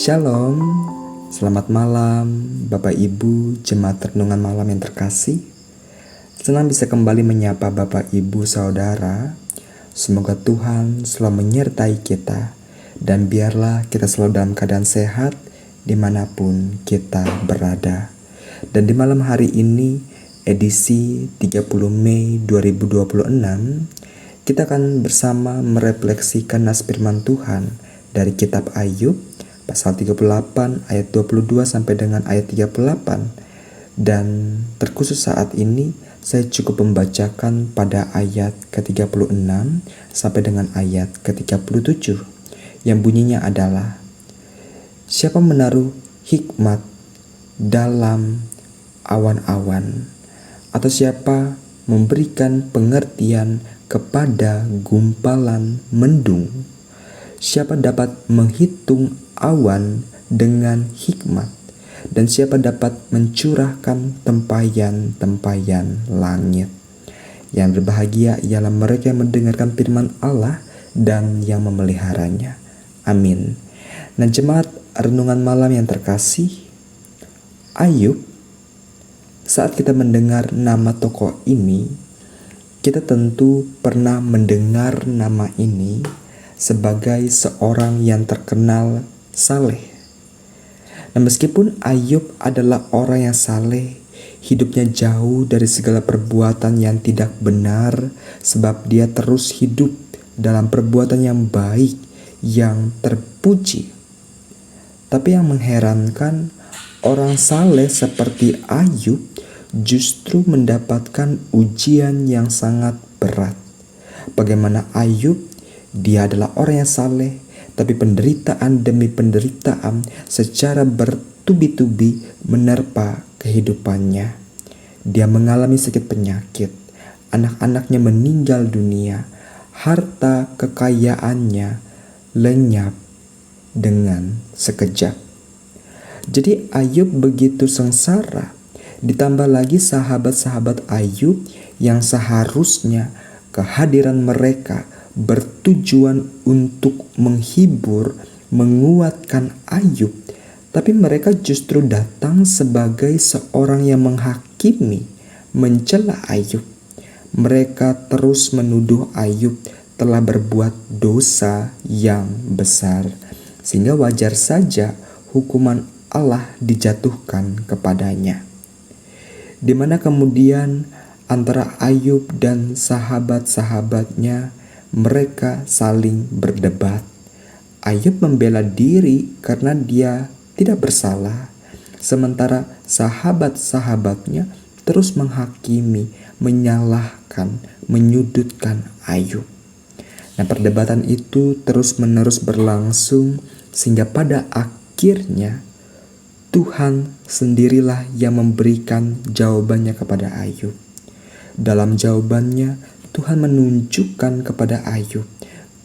Shalom, selamat malam Bapak Ibu Jemaat Renungan Malam yang terkasih. Senang bisa kembali menyapa Bapak Ibu Saudara. Semoga Tuhan selalu menyertai kita, dan biarlah kita selalu dalam keadaan sehat dimanapun kita berada. Dan di malam hari ini, edisi 30 Mei 2026, kita akan bersama merefleksikan nas firman Tuhan dari kitab Ayub pasal 38 ayat 22 sampai dengan ayat 38. Dan terkhusus saat ini saya cukup membacakan pada ayat ke-36 sampai dengan ayat ke-37, yang bunyinya adalah: siapa menaruh hikmat dalam awan-awan, atau siapa memberikan pengertian kepada gumpalan mendung? Siapa dapat menghitung awan dengan hikmat, dan siapa dapat mencurahkan tempayan-tempayan langit? Yang berbahagia ialah mereka yang mendengarkan firman Allah dan yang memeliharanya. Amin. Nah, jemaat renungan malam yang terkasih, Ayub, saat kita mendengar nama tokoh ini, kita tentu pernah mendengar nama ini sebagai seorang yang terkenal saleh. Nah, meskipun Ayub adalah orang yang saleh, hidupnya jauh dari segala perbuatan yang tidak benar, sebab dia terus hidup dalam perbuatan yang baik, yang terpuji. Tapi yang mengherankan, orang saleh seperti Ayub justru mendapatkan ujian yang sangat berat. Bagaimana Ayub? Dia adalah orang yang saleh, tapi penderitaan demi penderitaan secara bertubi-tubi menerpa kehidupannya. Dia mengalami sakit penyakit, anak-anaknya meninggal dunia, harta kekayaannya lenyap dengan sekejap. Jadi Ayub begitu sengsara, ditambah lagi sahabat-sahabat Ayub yang seharusnya kehadiran mereka bertujuan untuk menghibur, menguatkan Ayub, tapi mereka justru datang sebagai seorang yang menghakimi, mencela Ayub. Mereka terus menuduh Ayub telah berbuat dosa yang besar, sehingga wajar saja hukuman Allah dijatuhkan kepadanya. Di mana kemudian antara Ayub dan sahabat-sahabatnya, mereka saling berdebat. Ayub membela diri karena dia tidak bersalah, sementara sahabat-sahabatnya terus menghakimi, menyalahkan, menyudutkan Ayub. Nah, perdebatan itu terus-menerus berlangsung sehingga pada akhirnya Tuhan sendirilah yang memberikan jawabannya kepada Ayub. Dalam jawabannya, Tuhan menunjukkan kepada Ayub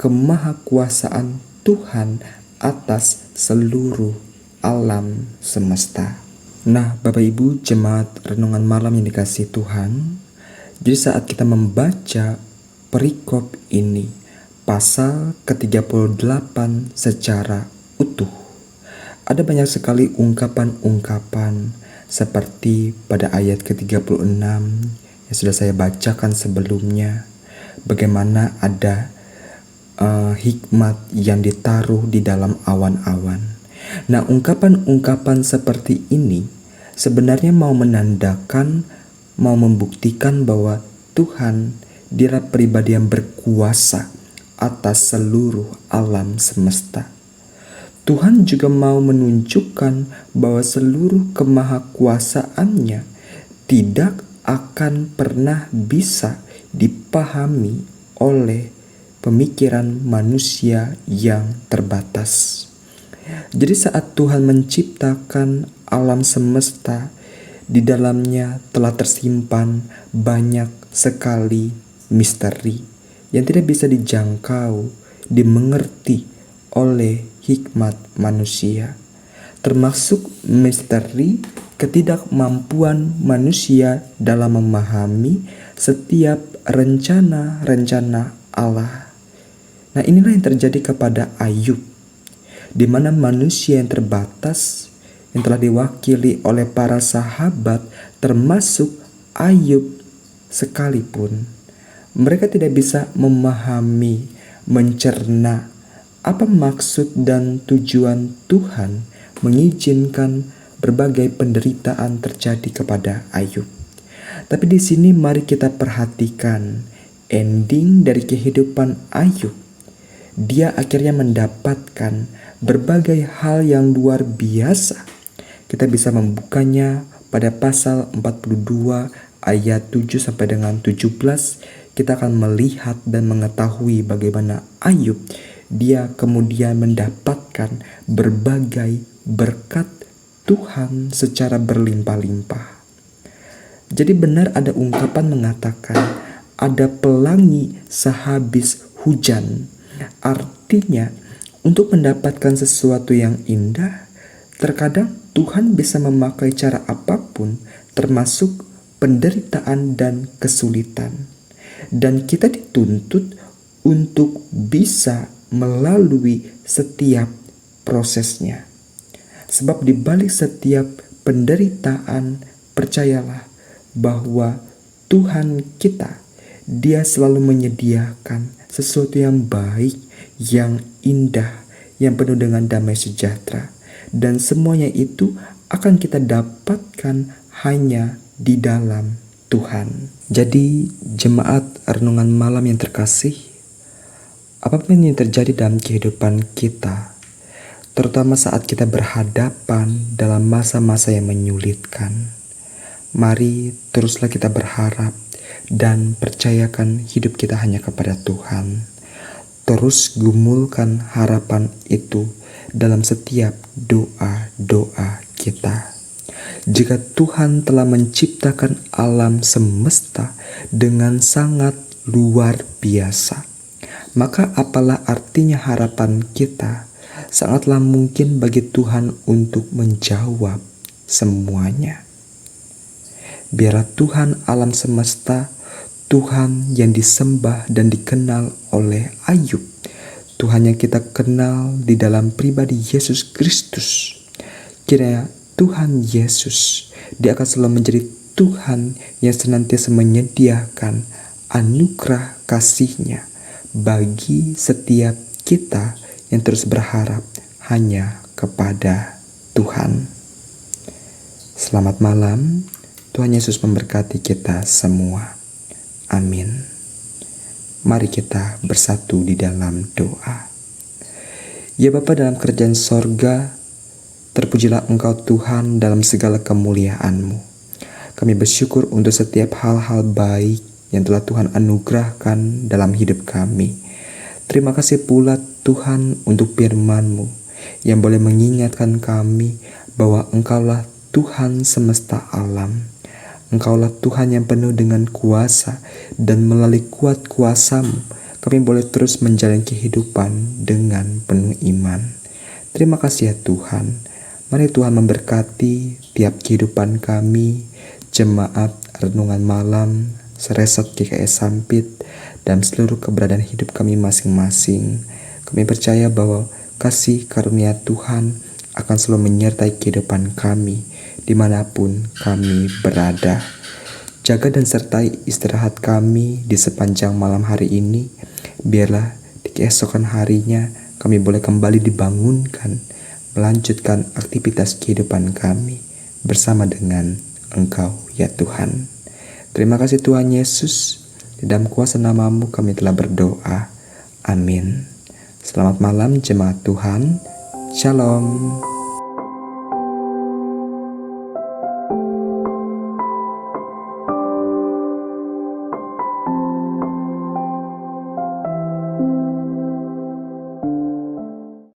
kemahakuasaan Tuhan atas seluruh alam semesta. Nah, Bapak Ibu Jemaat Renungan Malam yang dikasihi Tuhan, jadi saat kita membaca perikop ini, pasal ke-38 secara utuh, ada banyak sekali ungkapan-ungkapan seperti pada ayat ke-36 yang sudah saya bacakan sebelumnya, bagaimana ada hikmat yang ditaruh di dalam awan-awan. Nah, ungkapan-ungkapan seperti ini sebenarnya mau menandakan, mau membuktikan bahwa Tuhan dialah pribadi yang berkuasa atas seluruh alam semesta. Tuhan juga mau menunjukkan bahwa seluruh kemahakuasaannya tidak akan pernah bisa dipahami oleh pemikiran manusia yang terbatas. Jadi saat Tuhan menciptakan alam semesta, di dalamnya telah tersimpan banyak sekali misteri yang tidak bisa dijangkau, dimengerti oleh hikmat manusia, termasuk misteri ketidakmampuan manusia dalam memahami setiap rencana-rencana Allah. Nah, inilah yang terjadi kepada Ayub. di mana manusia yang terbatas yang telah diwakili oleh para sahabat termasuk Ayub sekalipun, mereka tidak bisa memahami, mencerna apa maksud dan tujuan Tuhan mengizinkan berbagai penderitaan terjadi kepada Ayub. Tapi di sini mari kita perhatikan ending dari kehidupan Ayub. Dia akhirnya mendapatkan berbagai hal yang luar biasa. Kita bisa membukanya pada pasal 42 ayat 7 sampai dengan 17. Kita akan melihat dan mengetahui bagaimana Ayub dia kemudian mendapatkan berbagai berkat Tuhan secara berlimpah-limpah. Jadi benar ada ungkapan mengatakan ada pelangi sehabis hujan. Artinya untuk mendapatkan sesuatu yang indah, terkadang Tuhan bisa memakai cara apapun termasuk penderitaan dan kesulitan. Dan kita dituntut untuk bisa melalui setiap prosesnya. Sebab di balik setiap penderitaan, percayalah bahwa Tuhan kita, Dia selalu menyediakan sesuatu yang baik, yang indah, yang penuh dengan damai sejahtera. Dan semuanya itu akan kita dapatkan hanya di dalam Tuhan. Jadi jemaat renungan malam yang terkasih, apapun yang terjadi dalam kehidupan kita, terutama saat kita berhadapan dalam masa-masa yang menyulitkan, mari teruslah kita berharap dan percayakan hidup kita hanya kepada Tuhan. Terus gumulkan harapan itu dalam setiap doa-doa kita. Jika Tuhan telah menciptakan alam semesta dengan sangat luar biasa, maka apalah artinya harapan kita? Sangatlah mungkin bagi Tuhan untuk menjawab semuanya. Biarlah Tuhan alam semesta, Tuhan yang disembah dan dikenal oleh Ayub, Tuhan yang kita kenal di dalam pribadi Yesus Kristus. Kiranya Tuhan Yesus, Dia akan selalu menjadi Tuhan yang senantiasa menyediakan anugerah kasih-Nya bagi setiap kita yang terus berharap hanya kepada Tuhan. Selamat malam, Tuhan Yesus memberkati kita semua. Amin. Mari kita bersatu di dalam doa. Ya Bapa dalam kerajaan sorga, terpujilah Engkau Tuhan dalam segala kemuliaan-Mu. Kami bersyukur untuk setiap hal-hal baik yang telah Tuhan anugerahkan dalam hidup kami. Terima kasih pula Tuhan untuk firman-Mu yang boleh mengingatkan kami bahwa Engkaulah Tuhan semesta alam. Engkaulah Tuhan yang penuh dengan kuasa, dan melalui kuat kuasa-Mu kami boleh terus menjalani kehidupan dengan penuh iman. Terima kasih ya Tuhan. Mari Tuhan memberkati tiap kehidupan kami, jemaat renungan malam, Seresot GKS Sampit, dan seluruh keberadaan hidup kami masing-masing. Kami percaya bahwa kasih karunia Tuhan akan selalu menyertai kehidupan kami dimanapun kami berada. Jaga dan sertai istirahat kami di sepanjang malam hari ini. Biarlah di keesokan harinya kami boleh kembali dibangunkan, melanjutkan aktivitas kehidupan kami bersama dengan Engkau ya Tuhan. Terima kasih Tuhan Yesus. Di dalam kuasa nama-Mu kami telah berdoa. Amin. Selamat malam jemaat Tuhan. Shalom.